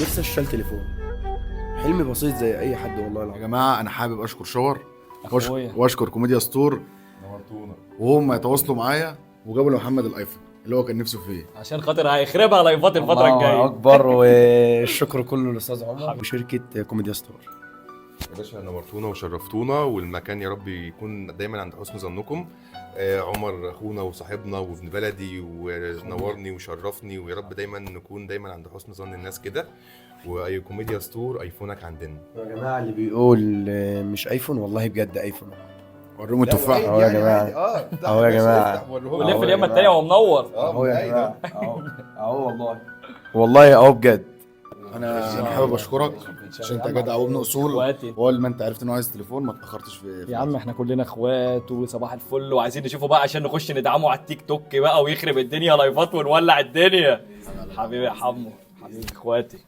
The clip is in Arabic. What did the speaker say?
نفسي اشتري تليفون. حلمي بسيط زي اي حد والله يا العظيم. جماعه انا حابب اشكر شاور أخويا. واشكر كوميديا ستور، نورتونا. وهم يتواصلوا معايا وجابوا لمحمد الايفون اللي هو كان نفسه فيه. عشان خاطر هيخربها لايفات الفتره الله الجايه. اكبر، والشكر كله للاستاذ عمر وشركه كوميديا ستور. يا باشا نورتونا وشرفتونا، والمكان يا رب يكون دايما عند حسن ظنكم. عمر اخونا وصاحبنا وابن بلدي ونورني وشرفني، ويا رب دايما نكون دايما عند حسن ظن الناس كده. واي كوميديا ستور ايفونك عندنا. يا جماعه اللي بيقول مش ايفون، والله بجد ايفون. وريهم التفاح أهو يا جماعة. أهو يا جماعة. ولف اليمه التانيه وهو منور. اهو يا جماعه، اهو والله، والله اهو بجد. انا حابب اشكرك عشان انت جدع وابن اصول، اخواتي. واول ما انت عرفت انه عايز تليفون ما اتاخرتش في يا عم احنا كلنا اخوات وصباح الفل، وعايزين نشوفه بقى عشان نخش ندعمه على التيك توك بقى ويخرب الدنيا لايفات ونولع الدنيا. حبيبي يا حمو، حبيبي اخواتي.